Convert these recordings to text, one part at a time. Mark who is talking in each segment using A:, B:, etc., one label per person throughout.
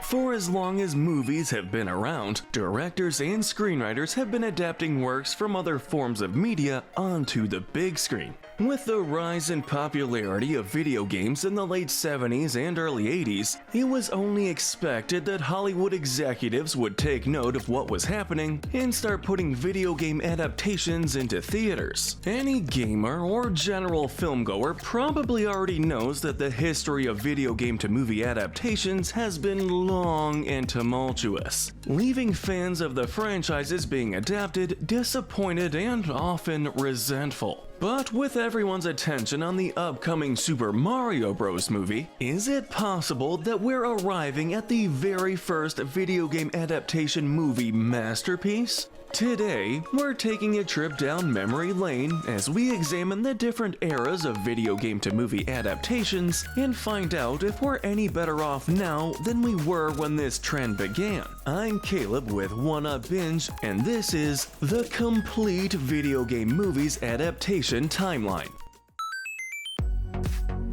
A: For as long as movies have been around, directors and screenwriters have been adapting works from other forms of media onto the big screen. With the rise in popularity of video games in the late 70s and early 80s, it was only expected that Hollywood executives would take note of what was happening and start putting video game adaptations into theaters. Any gamer or general filmgoer probably already knows that the history of video game to movie adaptations has been long and tumultuous, leaving fans of the franchises being adapted disappointed and often resentful. But with everyone's attention on the upcoming Super Mario Bros. Movie, is it possible that we're arriving at the very first video game adaptation movie masterpiece? Today, we're taking a trip down memory lane as we examine the different eras of video game to movie adaptations and find out if we're any better off now than we were when this trend began. I'm Caleb with One Up Binge, and this is the complete video game movies adaptation timeline.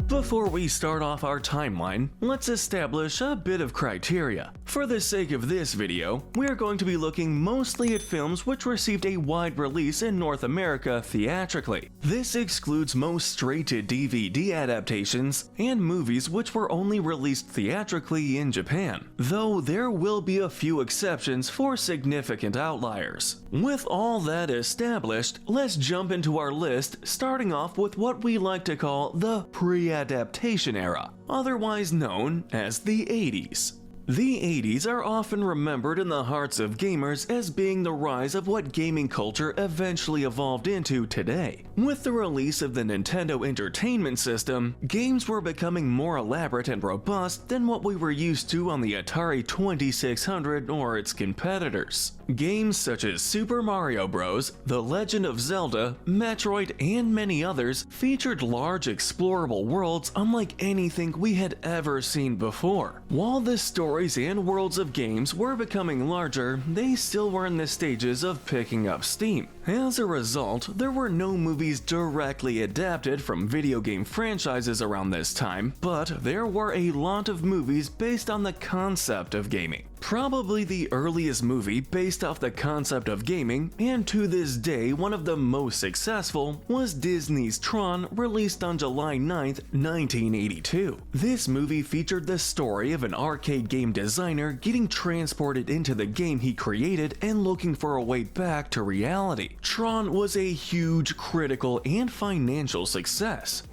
A: Before we start off our timeline, let's establish a bit of criteria. For the sake of this video, we're going to be looking mostly at films which received a wide release in North America theatrically. This excludes most straight-to-DVD adaptations and movies which were only released theatrically in Japan, though there will be a few exceptions for significant outliers. With all that established, let's jump into our list, starting off with what we like to call the pre-adaptation era, otherwise known as the 80s. The 80s are often remembered in the hearts of gamers as being the rise of what gaming culture eventually evolved into today. With the release of the Nintendo Entertainment System, games were becoming more elaborate and robust than what we were used to on the Atari 2600 or its competitors. Games such as Super Mario Bros., The Legend of Zelda, Metroid, and many others featured large explorable worlds unlike anything we had ever seen before. While the stories and worlds of games were becoming larger, they still were in the stages of picking up steam. As a result, there were no movies directly adapted from video game franchises around this time, but there were a lot of movies based on the concept of gaming. Probably the earliest movie based off the concept of gaming, and to this day one of the most successful, was Disney's Tron, released on July 9th, 1982. This movie featured the story of an arcade game designer getting transported into the game he created and looking for a way back to reality. Tron was a huge critical and financial success.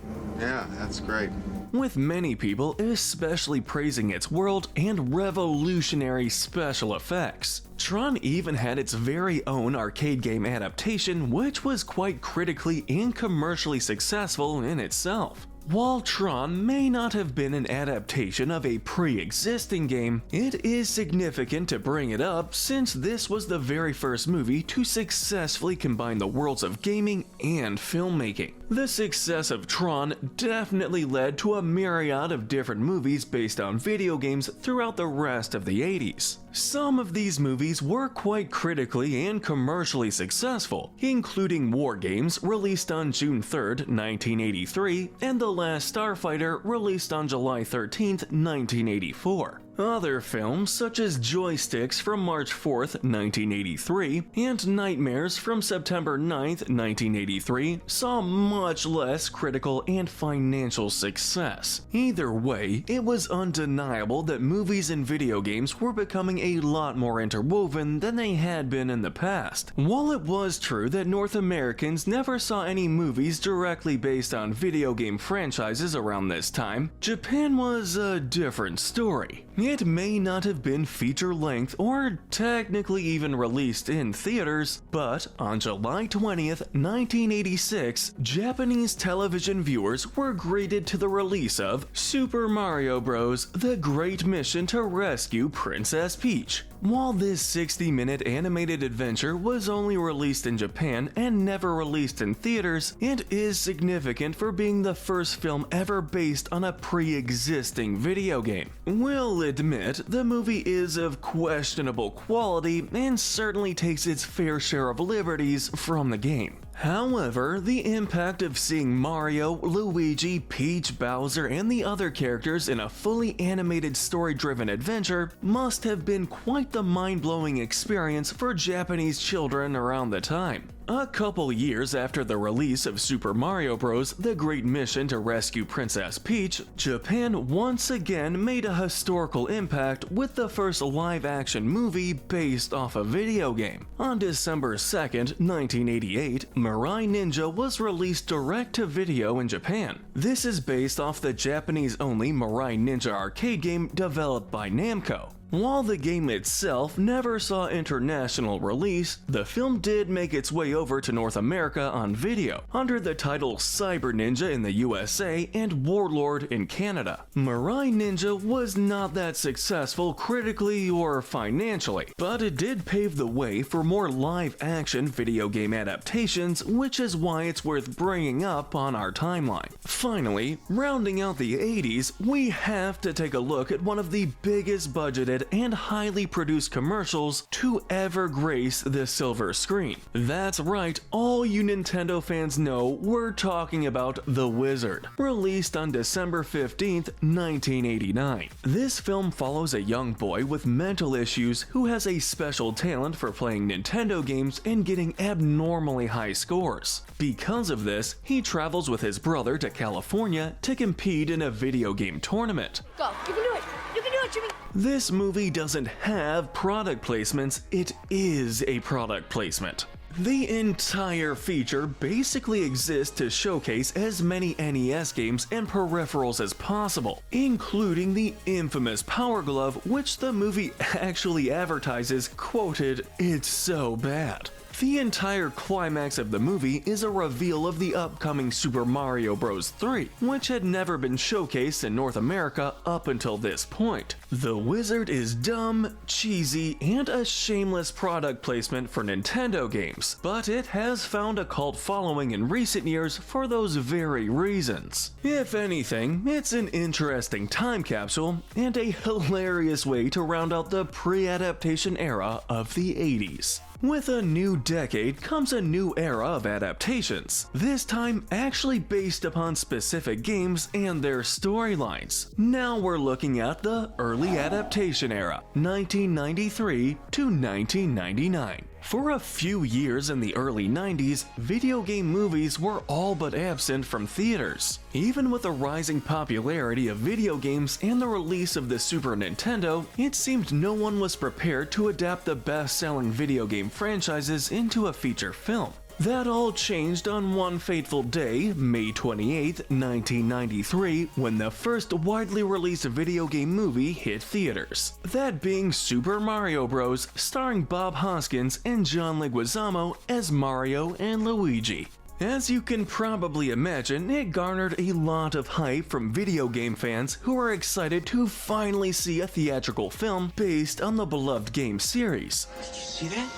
B: Yeah, that's great.
A: With many people especially praising its world and revolutionary special effects. Tron even had its very own arcade game adaptation, which was quite critically and commercially successful in itself. While Tron may not have been an adaptation of a pre-existing game, it is significant to bring it up since this was the very first movie to successfully combine the worlds of gaming and filmmaking. The success of Tron definitely led to a myriad of different movies based on video games throughout the rest of the 80s. Some of these movies were quite critically and commercially successful, including War Games, released on June 3rd, 1983, and The Last Starfighter, released on July 13th, 1984. Other films, such as Joysticks from March 4th, 1983, and Nightmares from September 9th, 1983, saw much less critical and financial success. Either way, it was undeniable that movies and video games were becoming a lot more interwoven than they had been in the past. While it was true that North Americans never saw any movies directly based on video game franchises around this time, Japan was a different story. It may not have been feature-length or technically even released in theaters, but on July 20th, 1986, Japanese television viewers were greeted to the release of Super Mario Bros. The Great Mission to Rescue Princess Peach. While this 60-minute animated adventure was only released in Japan and never released in theaters, it is significant for being the first film ever based on a pre-existing video game. We'll admit the movie is of questionable quality and certainly takes its fair share of liberties from the game. However, the impact of seeing Mario, Luigi, Peach, Bowser, and the other characters in a fully animated story-driven adventure must have been quite the mind-blowing experience for Japanese children around the time. A couple years after the release of Super Mario Bros. The Great Mission to Rescue Princess Peach, Japan once again made a historical impact with the first live-action movie based off a video game. On December 2nd, 1988, Mirai Ninja was released direct-to-video in Japan. This is based off the Japanese-only Mirai Ninja arcade game developed by Namco. While the game itself never saw international release, the film did make its way over to North America on video, under the title Cyber Ninja in the USA and Warlord in Canada. Mirai Ninja was not that successful critically or financially, but it did pave the way for more live-action video game adaptations, which is why it's worth bringing up on our timeline. Finally, rounding out the 80s, we have to take a look at one of the biggest budgeted and highly produced commercials to ever grace the silver screen. That's right, all you Nintendo fans know we're talking about The Wizard, released on December 15th, 1989. This film follows a young boy with mental issues who has a special talent for playing Nintendo games and getting abnormally high scores. Because of this, he travels with his brother to California to compete in a video game tournament.
B: Go, you can do it! You can do it, Jimmy!
A: This movie doesn't have product placements, it is a product placement. The entire feature basically exists to showcase as many NES games and peripherals as possible, including the infamous Power Glove, which the movie actually advertises, quoted, "It's so bad." The entire climax of the movie is a reveal of the upcoming Super Mario Bros. 3, which had never been showcased in North America up until this point. The Wizard is dumb, cheesy, and a shameless product placement for Nintendo games, but it has found a cult following in recent years for those very reasons. If anything, it's an interesting time capsule and a hilarious way to round out the pre-adaptation era of the 80s. With a new decade comes a new era of adaptations, this time actually based upon specific games and their storylines. Now we're looking at the early adaptation era, 1993 to 1999. For a few years in the early 90s, video game movies were all but absent from theaters. Even with the rising popularity of video games and the release of the Super Nintendo, it seemed no one was prepared to adapt the best-selling video game franchises into a feature film. That all changed on one fateful day, May 28, 1993, when the first widely released video game movie hit theaters. That being Super Mario Bros., starring Bob Hoskins and John Leguizamo as Mario and Luigi. As you can probably imagine, it garnered a lot of hype from video game fans who were excited to finally see a theatrical film based on the beloved game series.
C: Did you see that?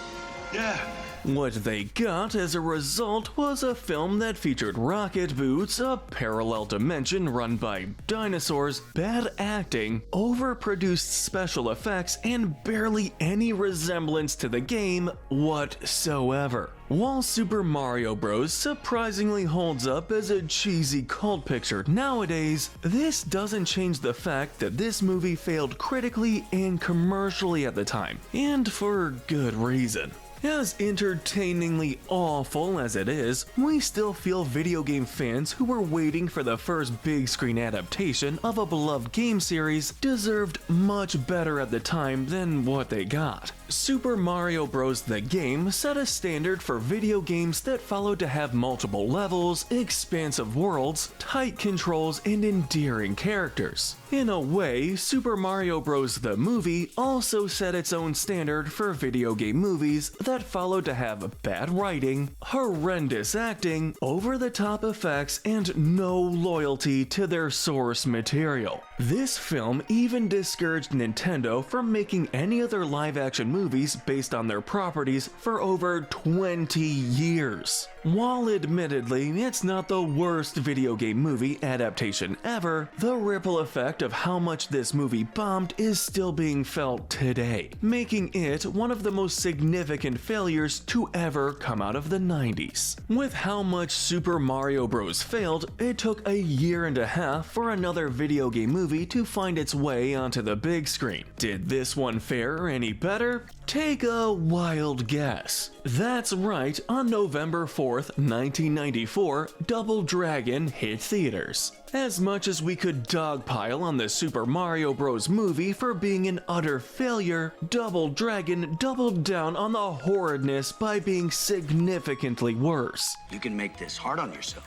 C: Yeah.
A: What they got as a result was a film that featured rocket boots, a parallel dimension run by dinosaurs, bad acting, overproduced special effects, and barely any resemblance to the game whatsoever. While Super Mario Bros. Surprisingly holds up as a cheesy cult picture nowadays, this doesn't change the fact that this movie failed critically and commercially at the time, and for good reason. As entertainingly awful as it is, we still feel video game fans who were waiting for the first big screen adaptation of a beloved game series deserved much better at the time than what they got. Super Mario Bros. The game set a standard for video games that followed to have multiple levels, expansive worlds, tight controls, and endearing characters. In a way, Super Mario Bros. The movie also set its own standard for video game movies that followed to have bad writing, horrendous acting, over-the-top effects, and no loyalty to their source material. This film even discouraged Nintendo from making any other live-action movies based on their properties for over 20 years. While admittedly it's not the worst video game movie adaptation ever, the ripple effect of how much this movie bombed is still being felt today, making it one of the most significant failures to ever come out of the 90s. With how much Super Mario Bros. Failed, it took a year and a half for another video game movie to find its way onto the big screen. Did this one fare any better? Take a wild guess. That's right, on November 4th, 1994, Double Dragon hit theaters. As much as we could dogpile on the Super Mario Bros. Movie for being an utter failure, Double Dragon doubled down on the horridness by being significantly worse.
C: You can make this hard on yourself,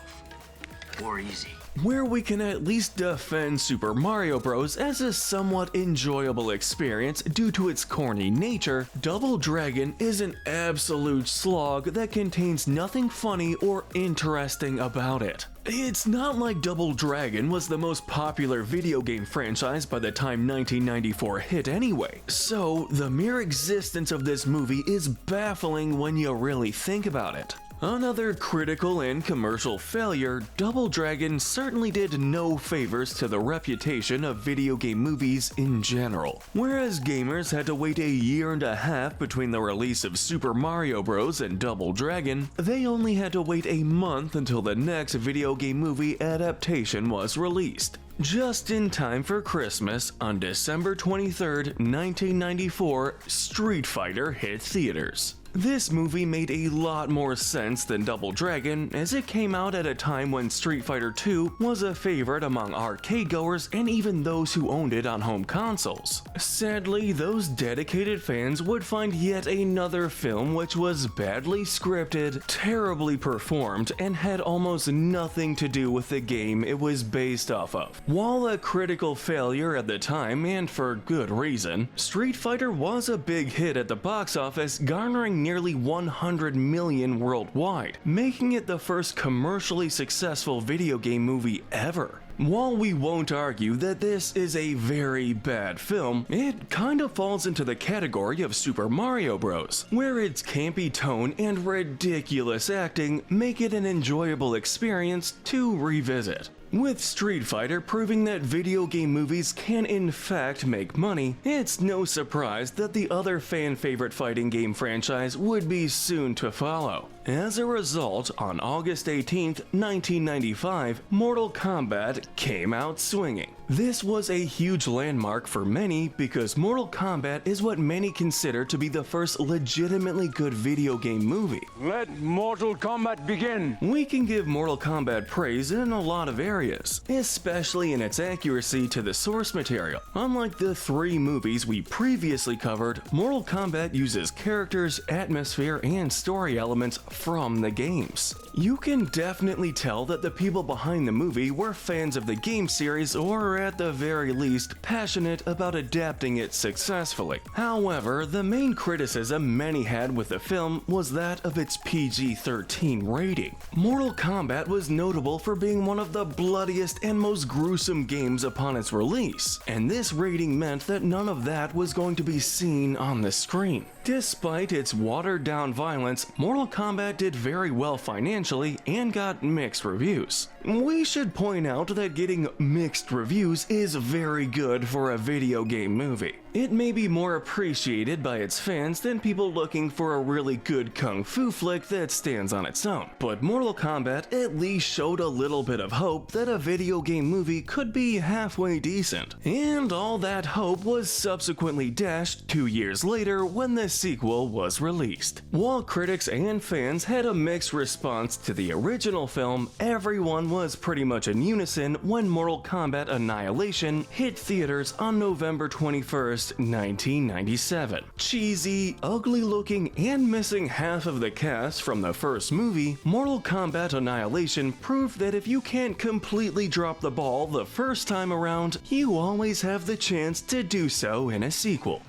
C: or easy.
A: Where we can at least defend Super Mario Bros. As a somewhat enjoyable experience due to its corny nature, Double Dragon is an absolute slog that contains nothing funny or interesting about it. It's not like Double Dragon was the most popular video game franchise by the time 1994 hit anyway, so the mere existence of this movie is baffling when you really think about it. Another critical and commercial failure, Double Dragon certainly did no favors to the reputation of video game movies in general. Whereas gamers had to wait a year and a half between the release of Super Mario Bros. And Double Dragon, they only had to wait a month until the next video game movie adaptation was released. Just in time for Christmas, on December 23rd, 1994, Street Fighter hit theaters. This movie made a lot more sense than Double Dragon, as it came out at a time when Street Fighter II was a favorite among arcade goers and even those who owned it on home consoles. Sadly, those dedicated fans would find yet another film which was badly scripted, terribly performed, and had almost nothing to do with the game it was based off of. While a critical failure at the time, and for good reason, Street Fighter was a big hit at the box office, garnering nearly 100 million worldwide, making it the first commercially successful video game movie ever. While we won't argue that this is a very bad film, it kind of falls into the category of Super Mario Bros., where its campy tone and ridiculous acting make it an enjoyable experience to revisit. With Street Fighter proving that video game movies can in fact make money, it's no surprise that the other fan-favorite fighting game franchise would be soon to follow. As a result, on August 18th, 1995, Mortal Kombat came out swinging. This was a huge landmark for many because Mortal Kombat is what many consider to be the first legitimately good video game movie.
D: Let Mortal Kombat begin!
A: We can give Mortal Kombat praise in a lot of areas, especially in its accuracy to the source material. Unlike the 3 movies we previously covered, Mortal Kombat uses characters, atmosphere, and story elements from the games. You can definitely tell that the people behind the movie were fans of the game series, or at the very least passionate about adapting it successfully. However, the main criticism many had with the film was that of its PG-13 rating. Mortal Kombat was notable for being one of the bloodiest and most gruesome games upon its release, and this rating meant that none of that was going to be seen on the screen. Despite its watered-down violence, Mortal Kombat did very well financially and got mixed reviews. We should point out that getting mixed reviews is very good for a video game movie. It may be more appreciated by its fans than people looking for a really good kung fu flick that stands on its own, but Mortal Kombat at least showed a little bit of hope that a video game movie could be halfway decent. And all that hope was subsequently dashed 2 years later when the sequel was released. While critics and fans had a mixed response to the original film, everyone was pretty much in unison when Mortal Kombat Annihilation hit theaters on November 21st, 1997. Cheesy, ugly looking, and missing half of the cast from the first movie, Mortal Kombat Annihilation proved that if you can't completely drop the ball the first time around, you always have the chance to do so in a sequel.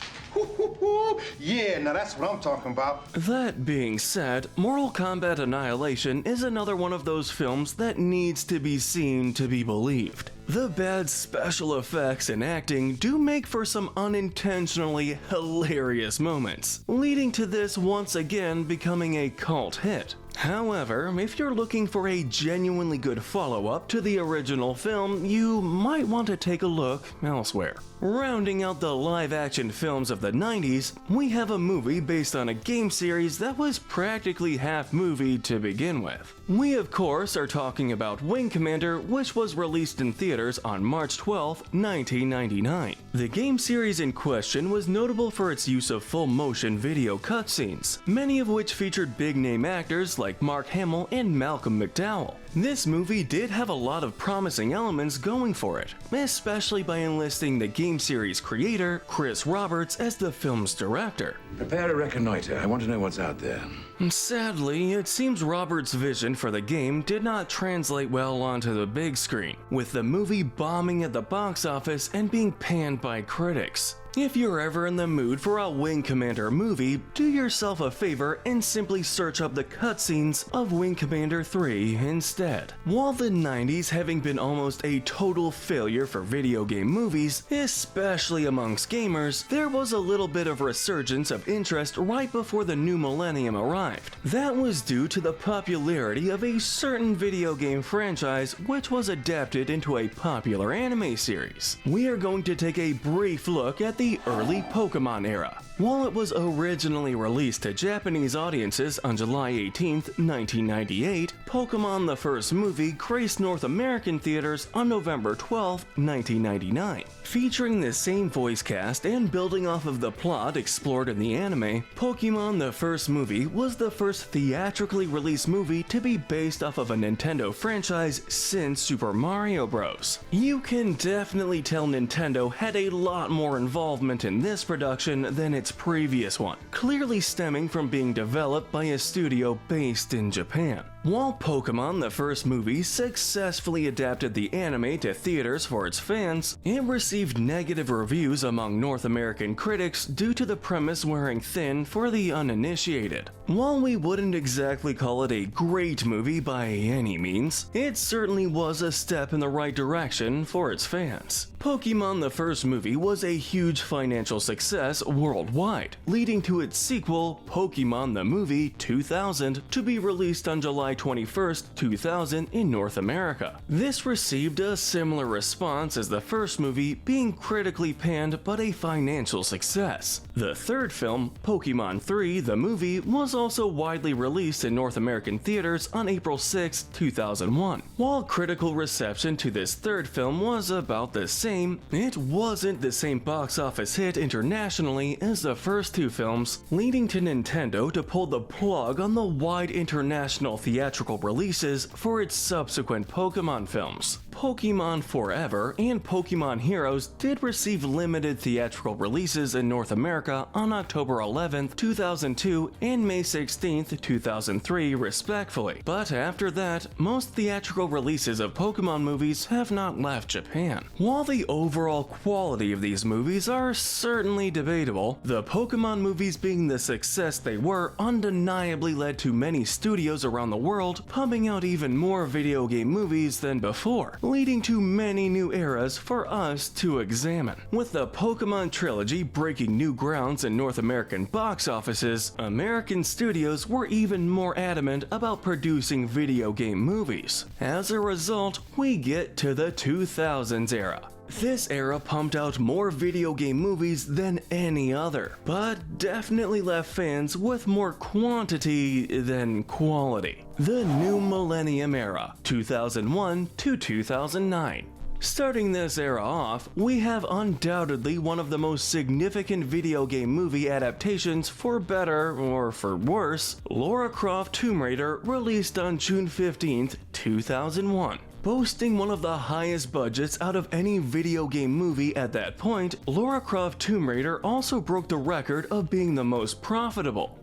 E: Woo! Yeah, now that's what I'm talking about.
A: That being said, Mortal Kombat Annihilation is another one of those films that needs to be seen to be believed. The bad special effects and acting do make for some unintentionally hilarious moments, leading to this once again becoming a cult hit. However, if you're looking for a genuinely good follow-up to the original film, you might want to take a look elsewhere. Rounding out the live-action films of the 90s, we have a movie based on a game series that was practically half movie to begin with. We of course are talking about Wing Commander, which was released in theaters on March 12, 1999. The game series in question was notable for its use of full-motion video cutscenes, many of which featured big-name actors like Mark Hamill and Malcolm McDowell. This movie did have a lot of promising elements going for it, especially by enlisting the game series creator, Chris Roberts, as the film's director.
F: Prepare to reconnoiter. I want to know what's out there.
A: Sadly, it seems Roberts' vision for the game did not translate well onto the big screen, with the movie bombing at the box office and being panned by critics. If you're ever in the mood for a Wing Commander movie, do yourself a favor and simply search up the cutscenes of Wing Commander 3 instead. While the 90s having been almost a total failure for video game movies, especially amongst gamers, there was a little bit of resurgence of interest right before the new millennium arrived. That was due to the popularity of a certain video game franchise which was adapted into a popular anime series. We are going to take a brief look at the early Pokemon era. While it was originally released to Japanese audiences on July 18, 1998, Pokemon the first movie graced North American theaters on November 12, 1999. Featuring the same voice cast and building off of the plot explored in the anime, Pokemon the first movie was the first theatrically released movie to be based off of a Nintendo franchise since Super Mario Bros. You can definitely tell Nintendo had a lot more involvement in this production than its previous one, clearly stemming from being developed by a studio based in Japan. While Pokemon the first movie successfully adapted the anime to theaters for its fans, it received negative reviews among North American critics due to the premise wearing thin for the uninitiated. While we wouldn't exactly call it a great movie by any means, it certainly was a step in the right direction for its fans. Pokemon the first movie was a huge financial success worldwide, leading to its sequel, Pokemon the Movie 2000, to be released on July 21, 2000 in North America. This received a similar response as the first movie, being critically panned but a financial success. The third film, Pokemon 3 the Movie, was also widely released in North American theaters on April 6, 2001. While critical reception to this third film was about the same, it wasn't the same box office hit internationally as the first two films, leading to Nintendo to pull the plug on the wide international theatrical releases for its subsequent Pokemon films. Pokemon Forever and Pokemon Heroes did receive limited theatrical releases in North America on October 11, 2002 and May 16, 2003 respectively, but after that, most theatrical releases of Pokemon movies have not left Japan. While the overall quality of these movies are certainly debatable, the Pokemon movies being the success they were undeniably led to many studios around the world pumping out even more video game movies than before, leading to many new eras for us to examine. With the Pokemon trilogy breaking new grounds in North American box offices, American studios were even more adamant about producing video game movies. As a result, we get to the 2000s era. This era pumped out more video game movies than any other, but definitely left fans with more quantity than quality. The New Millennium Era, 2001 to 2009. Starting this era off, we have undoubtedly one of the most significant video game movie adaptations, for better or for worse. Lara Croft Tomb Raider released on June 15, 2001. Boasting one of the highest budgets out of any video game movie at that point, Lara Croft Tomb Raider also broke the record of being the most profitable.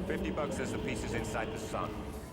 G: $50 as the pieces inside the sun.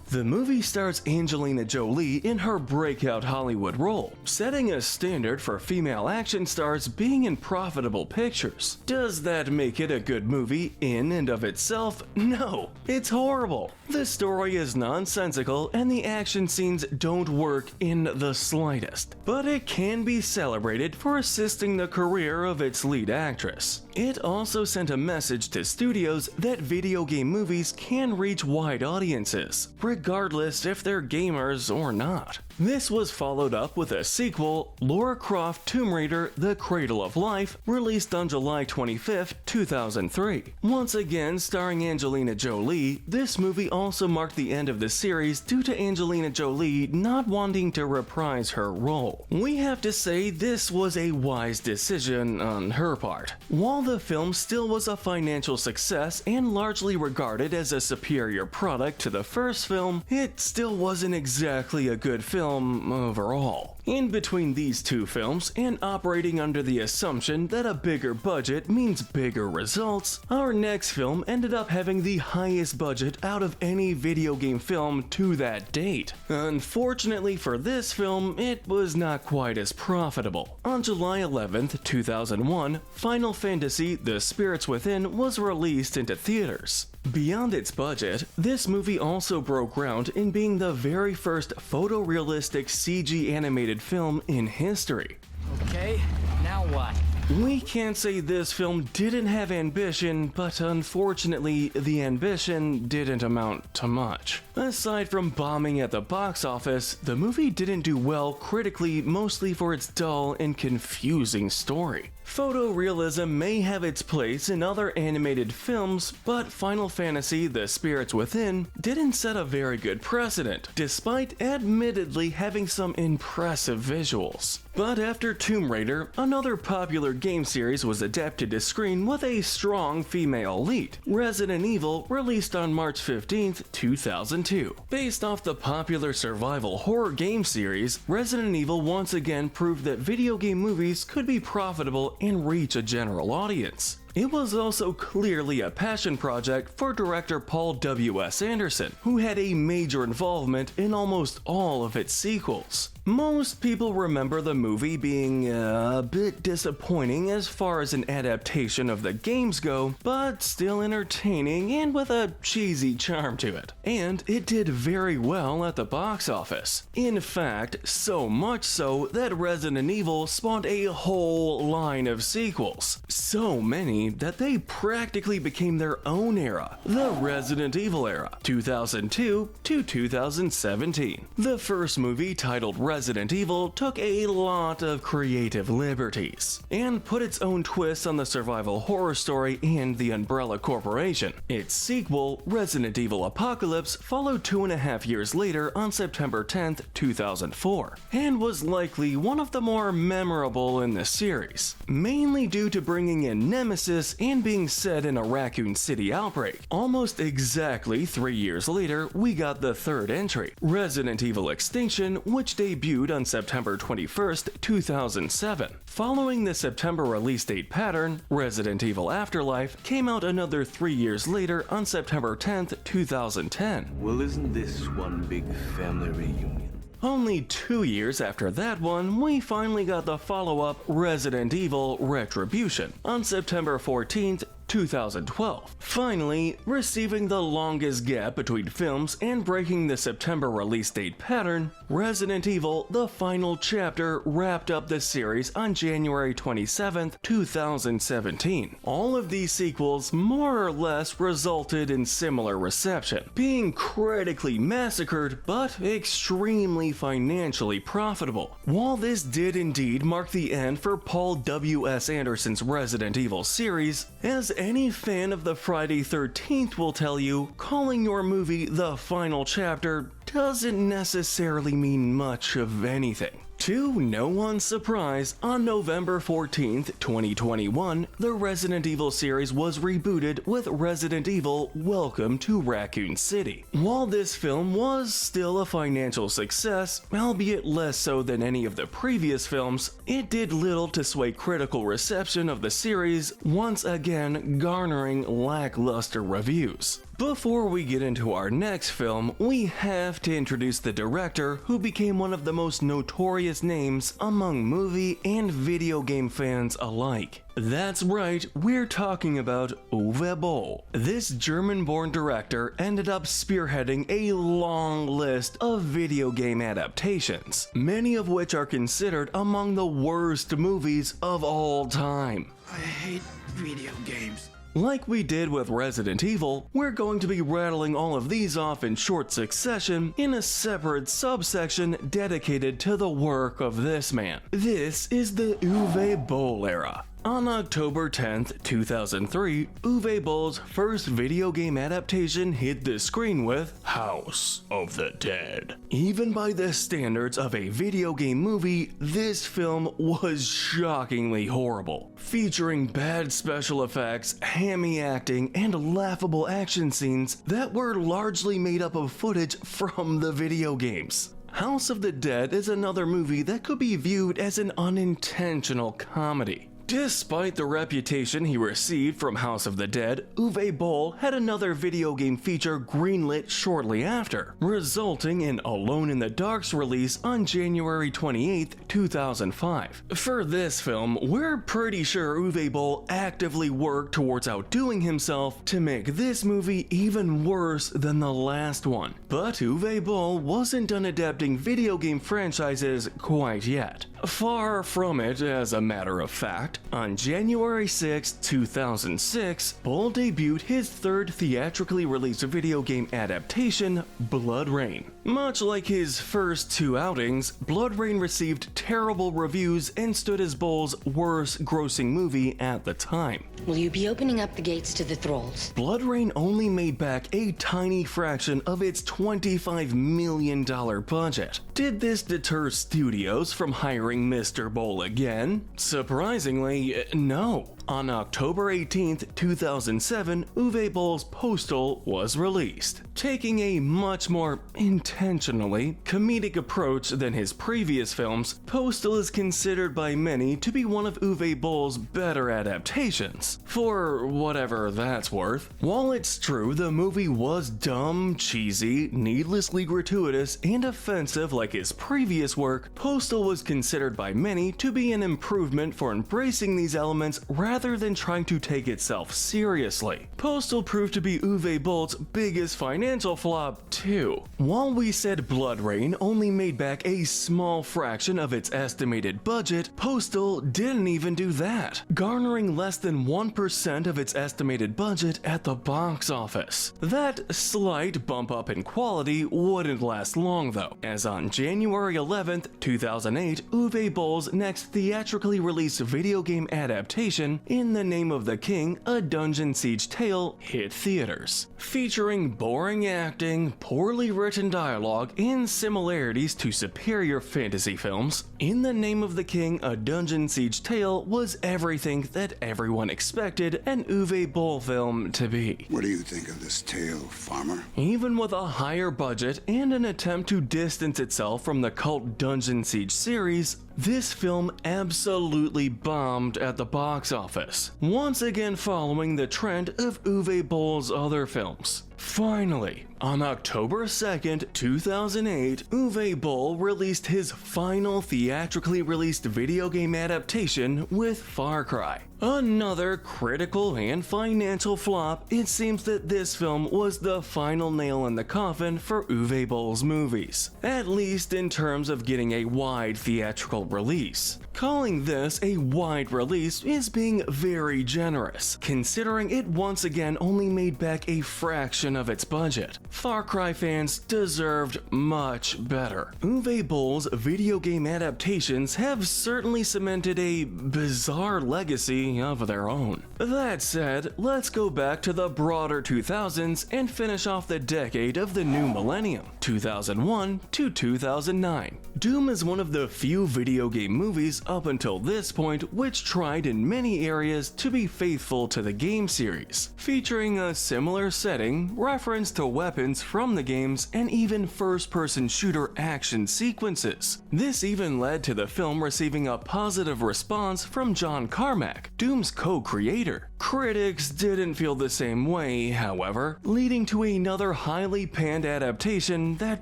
A: The movie stars Angelina Jolie in her breakout Hollywood role, setting a standard for female action stars being in profitable pictures. Does that make it a good movie in and of itself? No, it's horrible. The story is nonsensical and the action scenes don't work in the slightest, but it can be celebrated for assisting the career of its lead actress. It also sent a message to studios that video game movies can reach wide audiences, regardless if they're gamers or not. This was followed up with a sequel, Lara Croft Tomb Raider: The Cradle of Life, released on July 25, 2003. Once again starring Angelina Jolie, this movie also marked the end of the series due to Angelina Jolie not wanting to reprise her role. We have to say this was a wise decision on her part. While the film still was a financial success and largely regarded as a superior product to the first film, it still wasn't exactly a good film overall. In between these two films, and operating under the assumption that a bigger budget means bigger results, our next film ended up having the highest budget out of any video game film to that date. Unfortunately for this film, it was not quite as profitable. On July 11th, 2001, Final Fantasy: The Spirits Within was released into theaters. Beyond its budget, this movie also broke ground in being the very first photorealistic CG animated film in history.
G: Okay, now what?
A: We can't say this film didn't have ambition, but unfortunately, the ambition didn't amount to much. Aside from bombing at the box office, the movie didn't do well critically, mostly for its dull and confusing story. Photorealism may have its place in other animated films, but Final Fantasy: The Spirits Within didn't set a very good precedent, despite admittedly having some impressive visuals. But after Tomb Raider, another popular game series was adapted to screen with a strong female lead, Resident Evil, released on March 15, 2002. Based off the popular survival horror game series, Resident Evil once again proved that video game movies could be profitable and reach a general audience. It was also clearly a passion project for director Paul W.S. Anderson, who had a major involvement in almost all of its sequels. Most people remember the movie being a bit disappointing as far as an adaptation of the games go, but still entertaining and with a cheesy charm to it. And it did very well at the box office. In fact, so much so that Resident Evil spawned a whole line of sequels. So many that they practically became their own era, the Resident Evil era, 2002 to 2017. The first movie, titled Resident Evil, took a lot of creative liberties and put its own twist on the survival horror story and the Umbrella Corporation. Its sequel, Resident Evil Apocalypse, followed 2.5 years later on September 10, 2004, and was likely one of the more memorable in the series, mainly due to bringing in Nemesis and being set in a Raccoon City outbreak. Almost exactly 3 years later, we got the third entry, Resident Evil Extinction, which debuted on September 21st, 2007. Following the September release date pattern, Resident Evil Afterlife came out another 3 years later on September 10th, 2010.
C: Well, isn't this one big family reunion?
A: Only 2 years after that one, we finally got the follow-up Resident Evil Retribution on September 14th, 2012, finally receiving the longest gap between films and breaking the September release date pattern. Resident Evil: The Final Chapter wrapped up the series on January 27, 2017. All of these sequels more or less resulted in similar reception, being critically massacred but extremely financially profitable. While this did indeed mark the end for Paul W.S. Anderson's Resident Evil series, as any fan of the Friday 13th will tell you, calling your movie The Final Chapter doesn't necessarily mean much of anything. To no one's surprise, on November 14th, 2021, the Resident Evil series was rebooted with Resident Evil: Welcome to Raccoon City. While this film was still a financial success, albeit less so than any of the previous films, it did little to sway critical reception of the series, once again garnering lackluster reviews. Before we get into our next film, we have to introduce the director who became one of the most notorious names among movie and video game fans alike. That's right, we're talking about Uwe Boll. This German-born director ended up spearheading a long list of video game adaptations, many of which are considered among the worst movies of all time.
C: I hate video games.
A: Like we did with Resident Evil, we're going to be rattling all of these off in short succession in a separate subsection dedicated to the work of this man. This is the Uwe Boll era. On October 10th, 2003, Uwe Boll's first video game adaptation hit the screen with House of the Dead. Even by the standards of a video game movie, this film was shockingly horrible, featuring bad special effects, hammy acting, and laughable action scenes that were largely made up of footage from the video games. House of the Dead is another movie that could be viewed as an unintentional comedy. Despite the reputation he received from House of the Dead, Uwe Boll had another video game feature greenlit shortly after, resulting in Alone in the Dark's release on January 28, 2005. For this film, we're pretty sure Uwe Boll actively worked towards outdoing himself to make this movie even worse than the last one. But Uwe Boll wasn't done adapting video game franchises quite yet. Far from it, as a matter of fact. On January 6, 2006, Boll debuted his third theatrically released video game adaptation, BloodRayne. Much like his first two outings, BloodRayne received terrible reviews and stood as Boll's worst grossing movie at the time.
B: Will you be opening up the gates to the thralls?
A: BloodRayne only made back a tiny fraction of its $25 million budget. Did this deter studios from hiring Mr. Boll again? Surprisingly, no. On October 18, 2007, Uwe Boll's Postal was released, taking a much more intentionally comedic approach than his previous films. Postal is considered by many to be one of Uwe Boll's better adaptations, for whatever that's worth. While it's true the movie was dumb, cheesy, needlessly gratuitous, and offensive like his previous work, Postal was considered by many to be an improvement for embracing these elements rather than trying to take itself seriously. Postal proved to be Uwe Boll's biggest financial flop too. While we said BloodRayne only made back a small fraction of its estimated budget, Postal didn't even do that, garnering less than 1% of its estimated budget at the box office. That slight bump up in quality wouldn't last long though, as on January 11th, 2008, Uwe Boll's next theatrically released video game adaptation, In the Name of the King, A Dungeon Siege Tale, hit theaters. Featuring boring acting, poorly written dialogue, and similarities to superior fantasy films, In the Name of the King, A Dungeon Siege Tale was everything that everyone expected an Uwe Boll film to be.
H: What do you think of this tale, farmer?
A: Even with a higher budget and an attempt to distance itself from the cult Dungeon Siege series, this film absolutely bombed at the box office, once again following the trend of Uwe Boll's other films. Finally, on October 2nd, 2008, Uwe Boll released his final theatrically released video game adaptation with Far Cry. Another critical and financial flop. It seems that this film was the final nail in the coffin for Uwe Boll's movies, at least in terms of getting a wide theatrical release. Calling this a wide release is being very generous, considering it once again only made back a fraction of its budget. Far Cry fans deserved much better. Uwe Boll's video game adaptations have certainly cemented a bizarre legacy of their own. That said, let's go back to the broader 2000s and finish off the decade of the new millennium, 2001 to 2009. Doom is one of the few video game movies up until this point which tried in many areas to be faithful to the game series, featuring a similar setting, reference to weapons from the games, and even first-person shooter action sequences. This even led to the film receiving a positive response from John Carmack, Doom's co-creator. Critics didn't feel the same way, however, leading to another highly panned adaptation that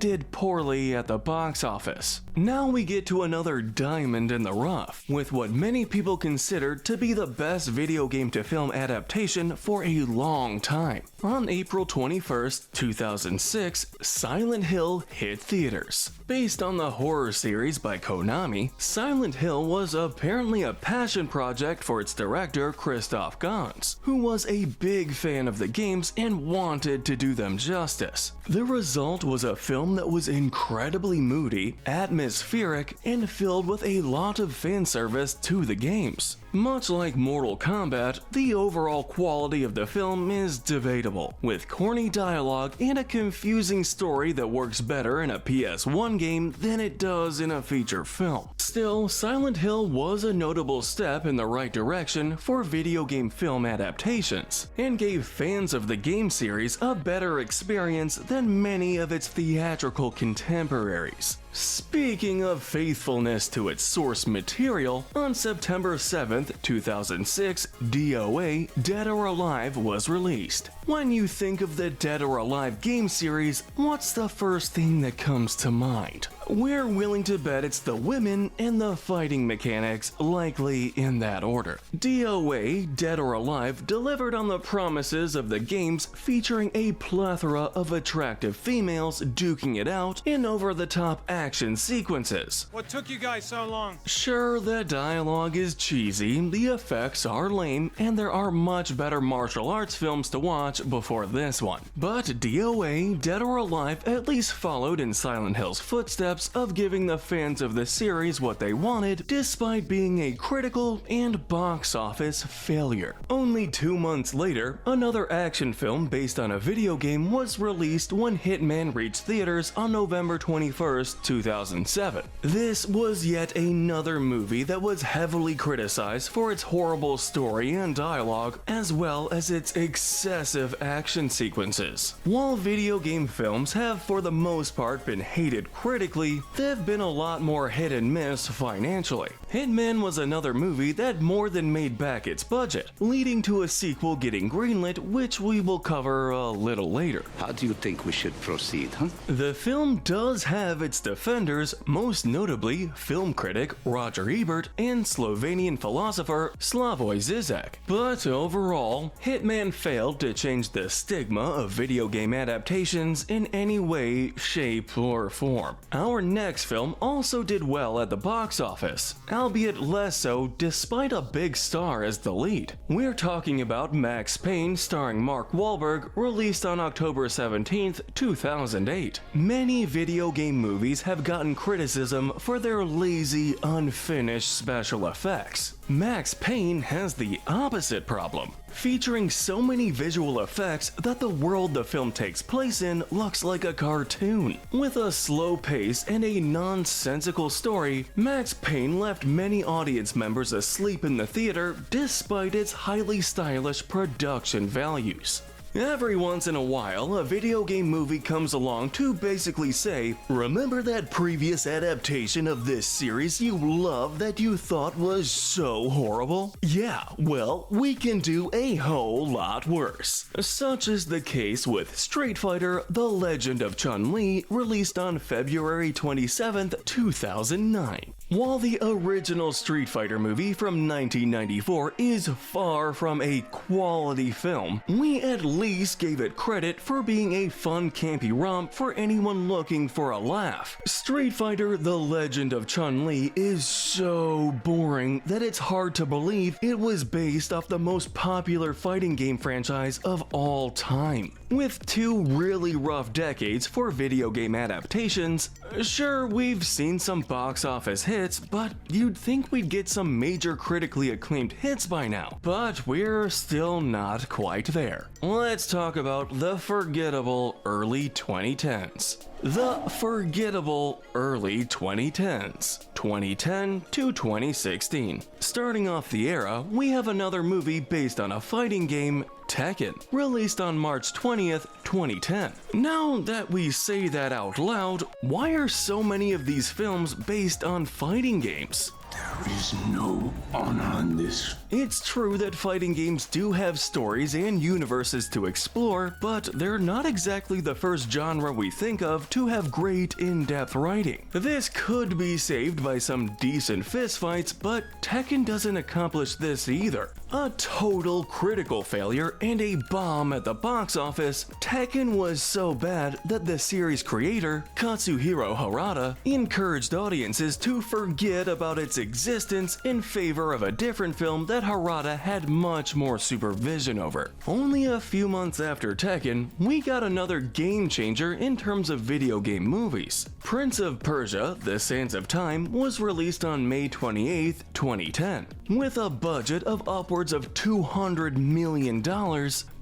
A: did poorly at the box office. Now we get to another diamond in the rough, with what many people consider to be the best video game to film adaptation for a long time. On April 21st, 2006, Silent Hill hit theaters. Based on the horror series by Konami, Silent Hill was apparently a passion project for its director Christoph Gans, who was a big fan of the games and wanted to do them justice. The result was a film that was incredibly moody, atmospheric, and filled with a lot of fan service to the games. Much like Mortal Kombat, the overall quality of the film is debatable, with corny dialogue and a confusing story that works better in a PS1 game than it does in a feature film. Still, Silent Hill was a notable step in the right direction for video game film adaptations, and gave fans of the game series a better experience than many of its theatrical contemporaries. Speaking of faithfulness to its source material, on September 7th, 2006, DOA Dead or Alive was released. When you think of the Dead or Alive game series, what's the first thing that comes to mind? We're willing to bet it's the women and the fighting mechanics, likely in that order. DOA Dead or Alive delivered on the promises of the games, featuring a plethora of attractive females duking it out in over-the-top action sequences.
I: What took you guys so long?
A: Sure, the dialogue is cheesy, the effects are lame, and there are much better martial arts films to watch before this one. But DOA Dead or Alive at least followed in Silent Hill's footsteps of giving the fans of the series what they wanted, despite being a critical and box office failure. Only 2 months later, another action film based on a video game was released when Hitman reached theaters on November 21st, 2007. This was yet another movie that was heavily criticized for its horrible story and dialogue, as well as its excessive action sequences. While video game films have for the most part been hated critically, they've been a lot more hit and miss financially. Hitman was another movie that more than made back its budget, leading to a sequel getting greenlit, which we will cover a little later.
H: How do you think we should proceed, huh?
A: The film does have its defenders, most notably film critic Roger Ebert and Slovenian philosopher Slavoj Zizek. But overall, Hitman failed to change the stigma of video game adaptations in any way, shape, or form. Our next film also did well at the box office, albeit less so despite a big star as the lead. We're talking about Max Payne starring Mark Wahlberg, released on October 17th, 2008. Many video game movies have gotten criticism for their lazy, unfinished special effects. Max Payne has the opposite problem, featuring so many visual effects that the world the film takes place in looks like a cartoon. With a slow pace and a nonsensical story, Max Payne left many audience members asleep in the theater despite its highly stylish production values. Every once in a while, a video game movie comes along to basically say, remember that previous adaptation of this series you loved that you thought was so horrible? Yeah, well, we can do a whole lot worse. Such is the case with Street Fighter: The Legend of Chun-Li, released on February 27th, 2009. While the original Street Fighter movie from 1994 is far from a quality film, we at least gave it credit for being a fun, campy romp for anyone looking for a laugh. Street Fighter: The Legend of Chun-Li is so boring that it's hard to believe it was based off the most popular fighting game franchise of all time. With 2 really rough decades for video game adaptations, sure, we've seen some box office hits, but you'd think we'd get some major critically acclaimed hits by now. But we're still not quite there. Let's talk about the forgettable early 2010s. The forgettable early 2010s, 2010 to 2016. Starting off the era, we have another movie based on a fighting game, Tekken, released on March 20th, 2010. Now that we say that out loud, why are so many of these films based on fighting games?
H: There is no honor in this.
A: It's true that fighting games do have stories and universes to explore, but they're not exactly the first genre we think of to have great in-depth writing. This could be saved by some decent fistfights, but Tekken doesn't accomplish this either. A total critical failure and a bomb at the box office, Tekken was so bad that the series creator, Katsuhiro Harada, encouraged audiences to forget about its existence in favor of a different film that Harada had much more supervision over. Only a few months after Tekken, we got another game changer in terms of video game movies. Prince of Persia: The Sands of Time was released on May 28, 2010. With a budget of upwards of $200 million,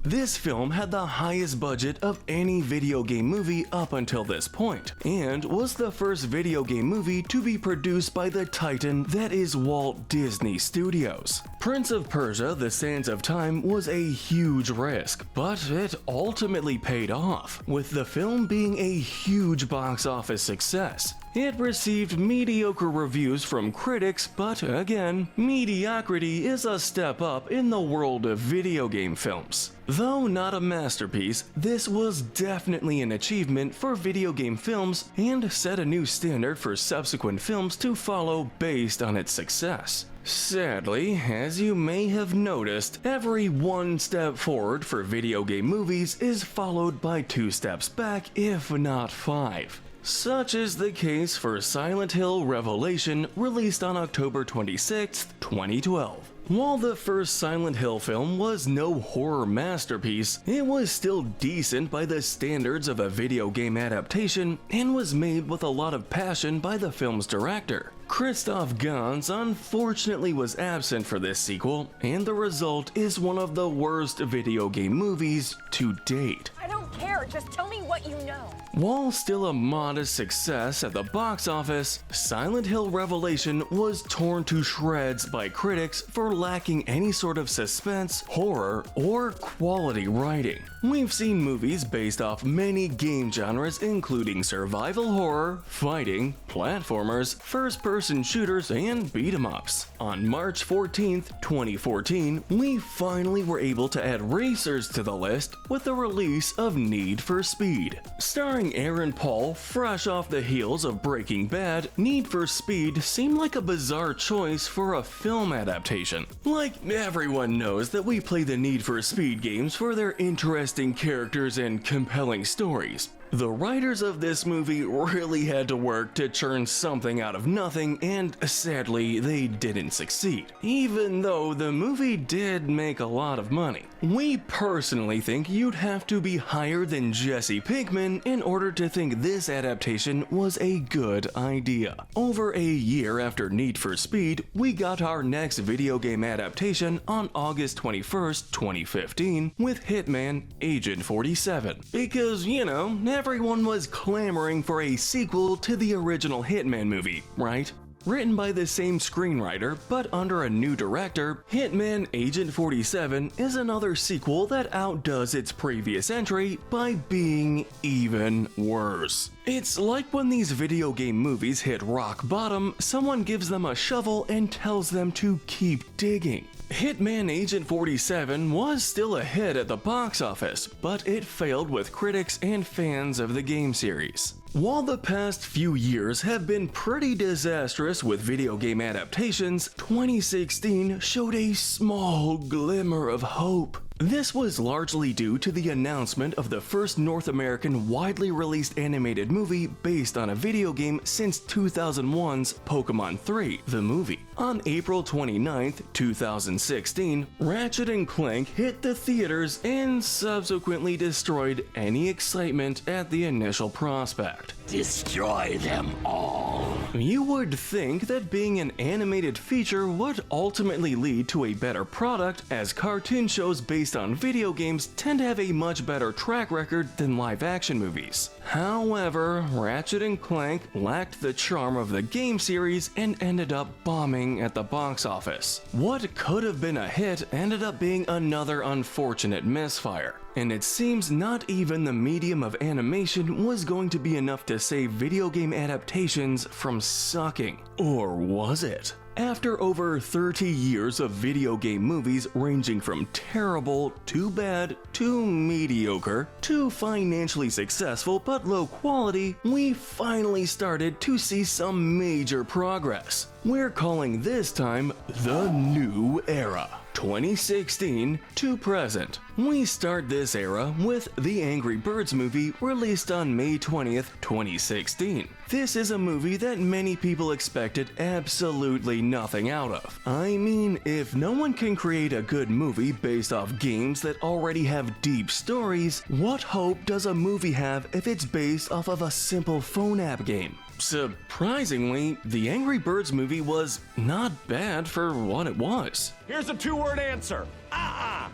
A: this film had the highest budget of any video game movie up until this point, and was the first video game movie to be produced by the titan that is Walt Disney Studios. Prince of Persia: The Sands of Time was a huge risk, but it ultimately paid off, with the film being a huge box office success. It received mediocre reviews from critics, but again, mediocrity is a step up in the world of video game films. Though not a masterpiece, this was definitely an achievement for video game films and set a new standard for subsequent films to follow based on its success. Sadly, as you may have noticed, every one step forward for video game movies is followed by 2 steps back, if not 5. Such is the case for Silent Hill Revelation, released on October 26, 2012. While the first Silent Hill film was no horror masterpiece, it was still decent by the standards of a video game adaptation and was made with a lot of passion by the film's director. Christoph Gans unfortunately was absent for this sequel, and the result is one of the worst video game movies to date.
I: I don't care, just tell me what you know.
A: While still a modest success at the box office, Silent Hill Revelation was torn to shreds by critics for lacking any sort of suspense, horror, or quality writing. We've seen movies based off many game genres including survival horror, fighting, platformers, first-person shooters, and beat-em-ups. On March 14th, 2014, we finally were able to add racers to the list with the release of Need for Speed. Starring Aaron Paul, fresh off the heels of Breaking Bad, Need for Speed seemed like a bizarre choice for a film adaptation. Like, everyone knows that we play the Need for Speed games for their interesting characters and compelling stories. The writers of this movie really had to work to churn something out of nothing, and sadly, they didn't succeed, even though the movie did make a lot of money. We personally think you'd have to be higher than Jesse Pinkman in order to think this adaptation was a good idea. Over a year after Need for Speed, we got our next video game adaptation on August 21st, 2015, with Hitman Agent 47. Because, you know, everyone was clamoring for a sequel to the original Hitman movie, right? Written by the same screenwriter, but under a new director, Hitman Agent 47 is another sequel that outdoes its previous entry by being even worse. It's like when these video game movies hit rock bottom, someone gives them a shovel and tells them to keep digging. Hitman Agent 47 was still a hit at the box office, but it failed with critics and fans of the game series. While the past few years have been pretty disastrous with video game adaptations, 2016 showed a small glimmer of hope. This was largely due to the announcement of the first North American widely released animated movie based on a video game since 2001's Pokémon 3, the movie. On April 29, 2016, Ratchet & Clank hit the theaters and subsequently destroyed any excitement at the initial prospect.
C: Destroy them all.
A: You would think that being an animated feature would ultimately lead to a better product, as cartoon shows based on video games tend to have a much better track record than live-action movies. However, Ratchet & Clank lacked the charm of the game series and ended up bombing at the box office. What could have been a hit ended up being another unfortunate misfire. And it seems not even the medium of animation was going to be enough to save video game adaptations from sucking. Or was it? After over 30 years of video game movies ranging from terrible to bad to mediocre to financially successful but low quality, we finally started to see some major progress. We're calling this time the New Era. 2016 to present. We start this era with the Angry Birds movie released on May 20th, 2016. This is a movie that many people expected absolutely nothing out of. I mean, if no one can create a good movie based off games that already have deep stories, what hope does a movie have if it's based off of a simple phone app game? Surprisingly, the Angry Birds movie was not bad for what it was.
D: Here's a two-word answer.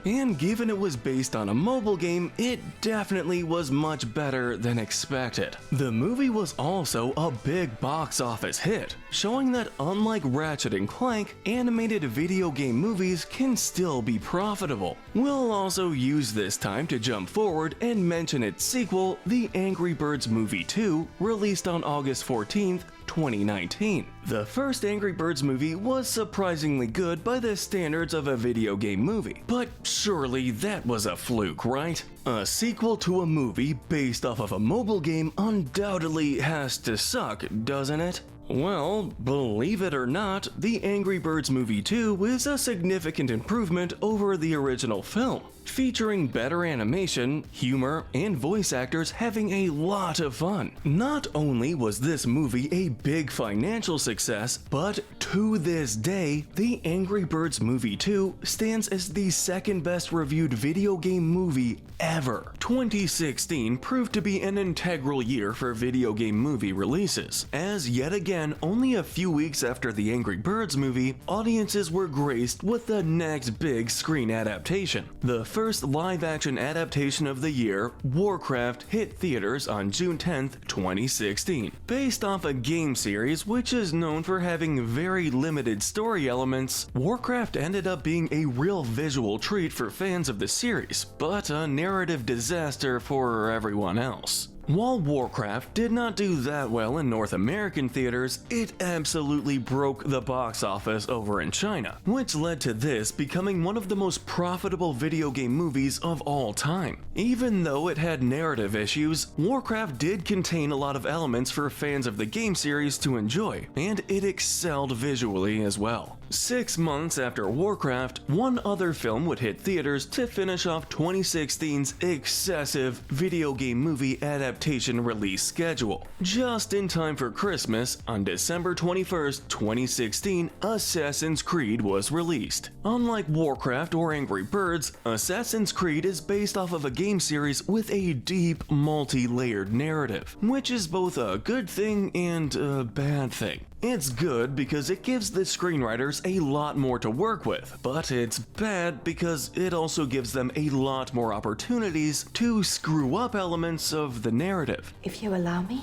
A: And given it was based on a mobile game, it definitely was much better than expected. The movie was also a big box office hit, showing that unlike Ratchet & Clank, animated video game movies can still be profitable. We'll also use this time to jump forward and mention its sequel, The Angry Birds Movie 2, released on August 14th, 2019. The first Angry Birds movie was surprisingly good by the standards of a video game movie, but surely that was a fluke, right? A sequel to a movie based off of a mobile game undoubtedly has to suck, doesn't it? Well, believe it or not, The Angry Birds Movie 2 is a significant improvement over the original film, featuring better animation, humor, and voice actors having a lot of fun. Not only was this movie a big financial success, but to this day, The Angry Birds Movie 2 stands as the second best reviewed video game movie ever. 2016 proved to be an integral year for video game movie releases, as yet again, only a few weeks after the Angry Birds movie, audiences were graced with the next big screen adaptation. The first live-action adaptation of the year, Warcraft, hit theaters on June 10th, 2016. Based off a game series which is known for having very limited story elements, Warcraft ended up being a real visual treat for fans of the series, but a narrative disaster for everyone else. While Warcraft did not do that well in North American theaters, it absolutely broke the box office over in China, which led to this becoming one of the most profitable video game movies of all time. Even though it had narrative issues, Warcraft did contain a lot of elements for fans of the game series to enjoy, and it excelled visually as well. 6 months after Warcraft, one other film would hit theaters to finish off 2016's excessive video game movie adaptation release schedule. Just in time for Christmas, on December 21st, 2016, Assassin's Creed was released. Unlike Warcraft or Angry Birds, Assassin's Creed is based off of a game series with a deep, multi-layered narrative, which is both a good thing and a bad thing. It's good because it gives the screenwriters a lot more to work with, but it's bad because it also gives them a lot more opportunities to screw up elements of the narrative.
J: If you allow me,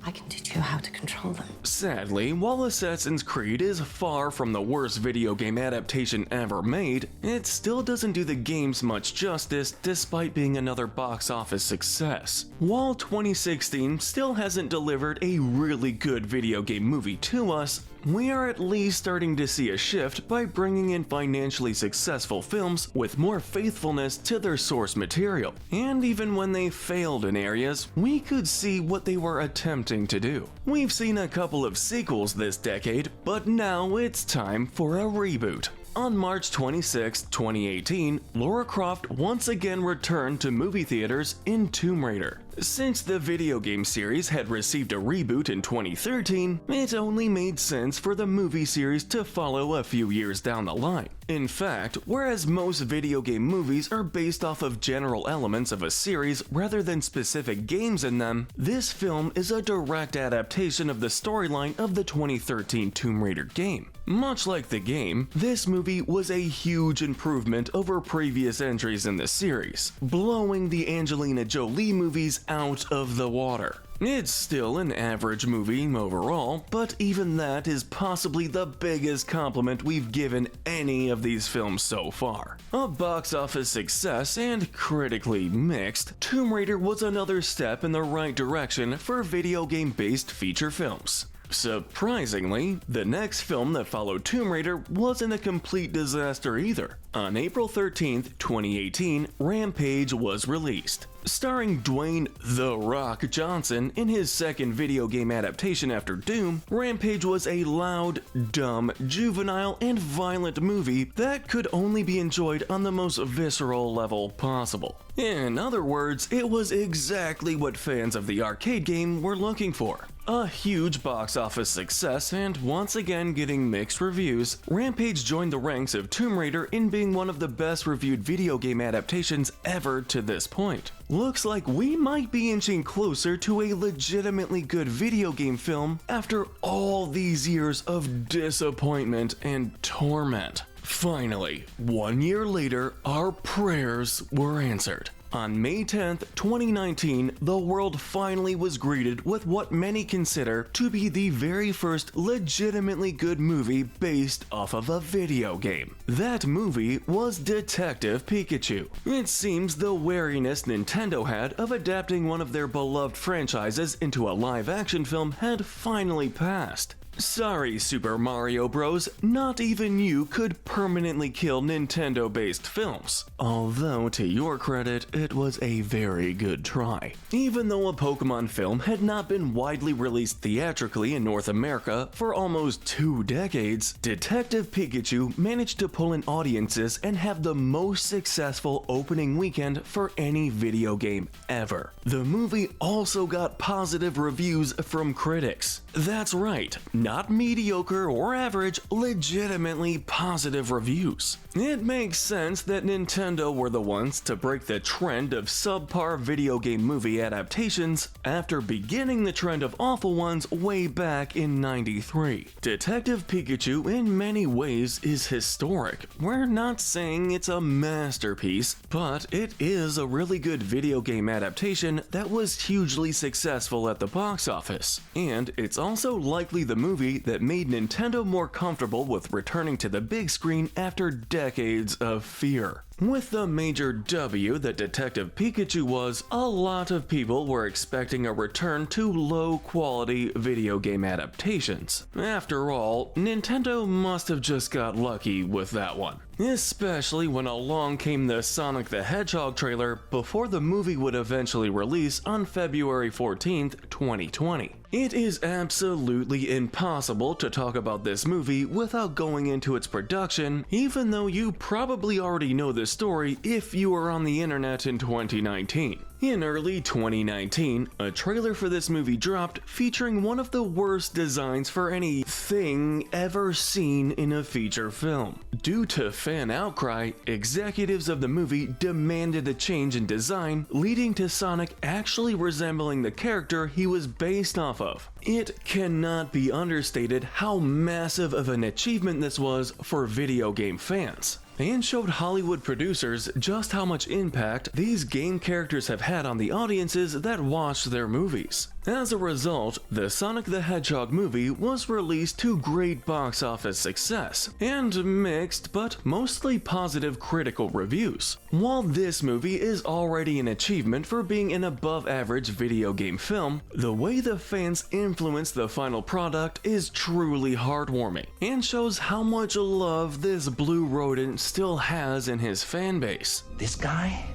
J: I can teach you how to control them.
A: Sadly, while Assassin's Creed is far from the worst video game adaptation ever made, it still doesn't do the games much justice despite being another box office success. While 2016 still hasn't delivered a really good video game movie to us, we are at least starting to see a shift by bringing in financially successful films with more faithfulness to their source material. And even when they failed in areas, we could see what they were attempting to do. We've seen a couple of sequels this decade, but now it's time for a reboot. On March 26, 2018, Lara Croft once again returned to movie theaters in Tomb Raider. Since the video game series had received a reboot in 2013, it only made sense for the movie series to follow a few years down the line. In fact, whereas most video game movies are based off of general elements of a series rather than specific games in them, this film is a direct adaptation of the storyline of the 2013 Tomb Raider game. Much like the game, this movie was a huge improvement over previous entries in the series, blowing the Angelina Jolie movies out of the water. It's still an average movie overall, but even that is possibly the biggest compliment we've given any of these films so far. A box office success and critically mixed, Tomb Raider was another step in the right direction for video game-based feature films. Surprisingly, the next film that followed Tomb Raider wasn't a complete disaster either. On April 13th, 2018, Rampage was released. Starring Dwayne "The Rock" Johnson in his second video game adaptation after Doom, Rampage was a loud, dumb, juvenile, and violent movie that could only be enjoyed on the most visceral level possible. In other words, it was exactly what fans of the arcade game were looking for. A huge box office success, and once again getting mixed reviews, Rampage joined the ranks of Tomb Raider in being one of the best reviewed video game adaptations ever to this point. Looks like we might be inching closer to a legitimately good video game film after all these years of disappointment and torment. Finally, 1 year later, our prayers were answered. On May 10th, 2019, the world finally was greeted with what many consider to be the very first legitimately good movie based off of a video game. That movie was Detective Pikachu. It seems the wariness Nintendo had of adapting one of their beloved franchises into a live-action film had finally passed. Sorry, Super Mario Bros., not even you could permanently kill Nintendo-based films. Although, to your credit, it was a very good try. Even though a Pokemon film had not been widely released theatrically in North America for almost 2 decades, Detective Pikachu managed to pull in audiences and have the most successful opening weekend for any video game ever. The movie also got positive reviews from critics. That's right, not mediocre or average, legitimately positive reviews. It makes sense that Nintendo were the ones to break the trend of subpar video game movie adaptations after beginning the trend of awful ones way back in '93. Detective Pikachu in many ways is historic. We're not saying it's a masterpiece, but it is a really good video game adaptation that was hugely successful at the box office. And it's also likely the movie that made Nintendo more comfortable with returning to the big screen after decades of fear. With the major W that Detective Pikachu was, a lot of people were expecting a return to low-quality video game adaptations. After all, Nintendo must have just got lucky with that one. Especially when along came the Sonic the Hedgehog trailer before the movie would eventually release on February 14th, 2020. It is absolutely impossible to talk about this movie without going into its production, even though you probably already know the story if you were on the internet in 2019. In early 2019, a trailer for this movie dropped featuring one of the worst designs for anything ever seen in a feature film. Due to fan outcry, executives of the movie demanded a change in design, leading to Sonic actually resembling the character he was based off of. It cannot be understated how massive of an achievement this was for video game fans, and showed Hollywood producers just how much impact these game characters have had on the audiences that watch their movies. As a result, the Sonic the Hedgehog movie was released to great box office success, and mixed but mostly positive critical reviews. While this movie is already an achievement for being an above-average video game film, the way the fans influenced the final product is truly heartwarming, and shows how much love this blue rodent still has in his fan base.
C: This guy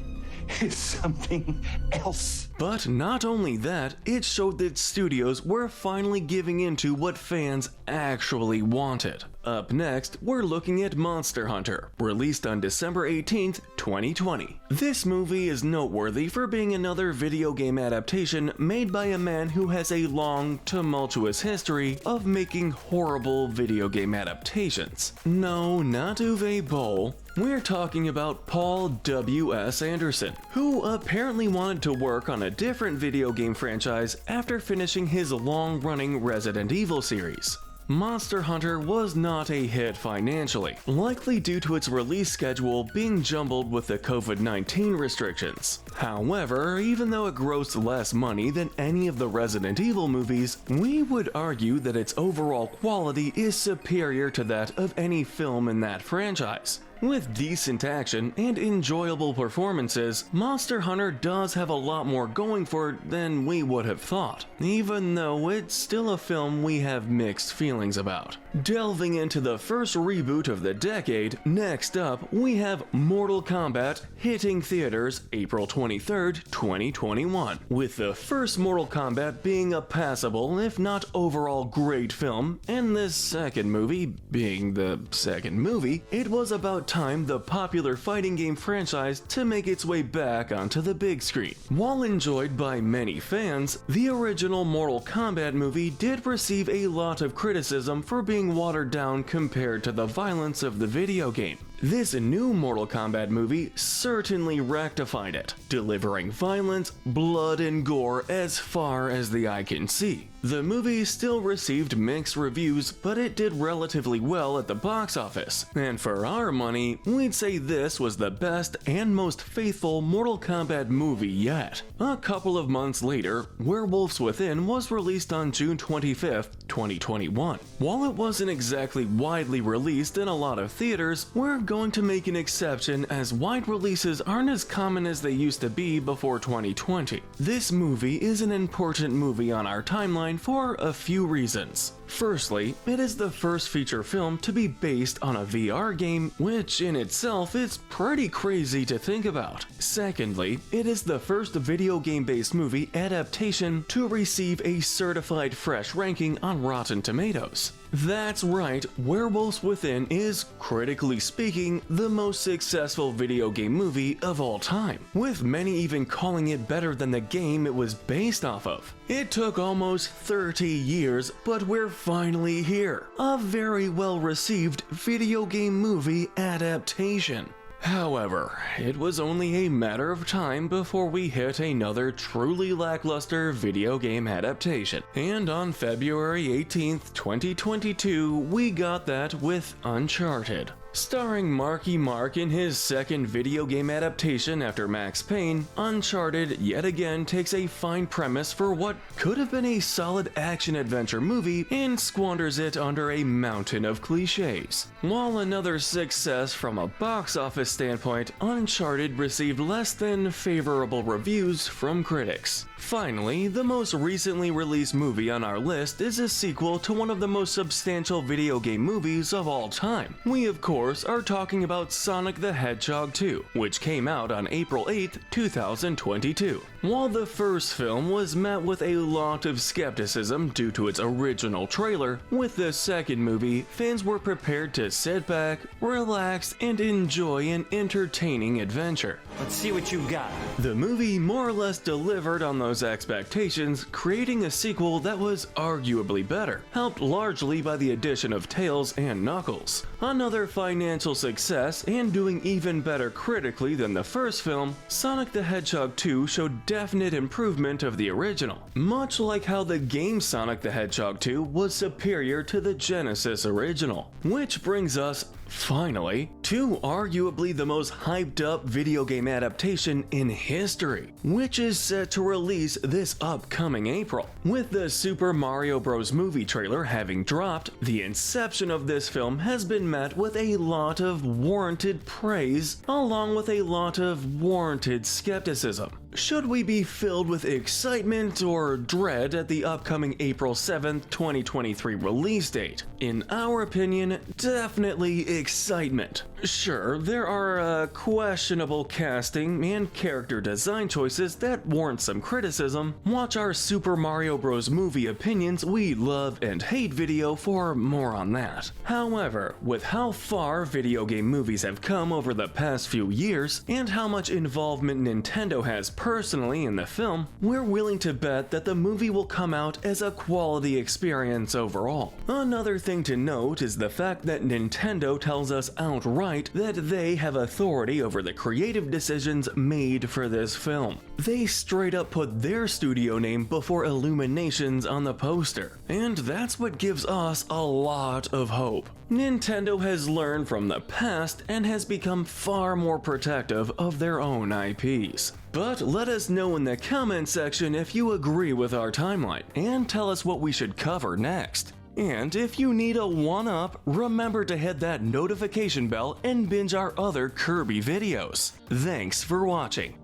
C: is something else.
A: But not only that, it showed that studios were finally giving into what fans actually wanted. Up next, we're looking at Monster Hunter, released on December 18th, 2020. This movie is noteworthy for being another video game adaptation made by a man who has a long, tumultuous history of making horrible video game adaptations. No, not Uwe Boll. We're talking about Paul W.S. Anderson, who apparently wanted to work on a different video game franchise after finishing his long-running Resident Evil series. Monster Hunter was not a hit financially, likely due to its release schedule being jumbled with the COVID-19 restrictions. However, even though it grossed less money than any of the Resident Evil movies, we would argue that its overall quality is superior to that of any film in that franchise. With decent action and enjoyable performances, Monster Hunter does have a lot more going for it than we would have thought, even though it's still a film we have mixed feelings about. Delving into the first reboot of the decade, next up we have Mortal Kombat hitting theaters April 23rd, 2021, with the first Mortal Kombat being a passable, if not overall great film, and this second movie being the second movie. It was about time the popular fighting game franchise to make its way back onto the big screen. While enjoyed by many fans, the original Mortal Kombat movie did receive a lot of criticism for being watered down compared to the violence of the video game. This new Mortal Kombat movie certainly rectified it, delivering violence, blood, and gore as far as the eye can see. The movie still received mixed reviews, but it did relatively well at the box office, and for our money, we'd say this was the best and most faithful Mortal Kombat movie yet. A couple of months later, Werewolves Within was released on June 25th, 2021. While it wasn't exactly widely released in a lot of theaters, we're going to make an exception as wide releases aren't as common as they used to be before 2020. This movie is an important movie on our timeline for a few reasons. Firstly, it is the first feature film to be based on a VR game, which in itself is pretty crazy to think about. Secondly, it is the first video game-based movie adaptation to receive a certified fresh ranking on Rotten Tomatoes. That's right, Werewolves Within is, critically speaking, the most successful video game movie of all time, with many even calling it better than the game it was based off of. It took almost 30 years, but we're finally here. A very well-received video game movie adaptation. However, it was only a matter of time before we hit another truly lackluster video game adaptation. And on February 18th, 2022, we got that with Uncharted. Starring Marky Mark in his second video game adaptation after Max Payne, Uncharted yet again takes a fine premise for what could have been a solid action-adventure movie and squanders it under a mountain of cliches. While another success from a box office standpoint, Uncharted received less than favorable reviews from critics. Finally, the most recently released movie on our list is a sequel to one of the most substantial video game movies of all time. We, of course, are talking about Sonic the Hedgehog 2, which came out on April 8th, 2022. While the first film was met with a lot of skepticism due to its original trailer, with the second movie, fans were prepared to sit back, relax, and enjoy an entertaining adventure.
G: Let's see what you've got.
A: The movie more or less delivered on those expectations, creating a sequel that was arguably better, helped largely by the addition of Tails and Knuckles. Another financial success and doing even better critically than the first film, Sonic the Hedgehog 2 showed definite improvement of the original, much like how the game Sonic the Hedgehog 2 was superior to the Genesis original. Which brings us, finally, to arguably the most hyped up video game adaptation in history, which is set to release this upcoming April. With the Super Mario Bros. Movie trailer having dropped, the inception of this film has been met with a lot of warranted praise, along with a lot of warranted skepticism. Should we be filled with excitement or dread at the upcoming April 7th, 2023 release date? In our opinion, definitely excitement. Sure, there are questionable casting and character design choices that warrant some criticism. Watch our Super Mario Bros. Movie opinions we love and hate video for more on that. However, with how far video game movies have come over the past few years, and how much involvement Nintendo has personally in the film, we're willing to bet that the movie will come out as a quality experience overall. Another thing to note is the fact that Nintendo tells us outright that they have authority over the creative decisions made for this film. They straight up put their studio name before Illuminations on the poster, and that's what gives us a lot of hope. Nintendo has learned from the past and has become far more protective of their own IPs. But let us know in the comment section if you agree with our timeline, and tell us what we should cover next. And if you need a one-up, remember to hit that notification bell and binge our other Kirby videos. Thanks for watching.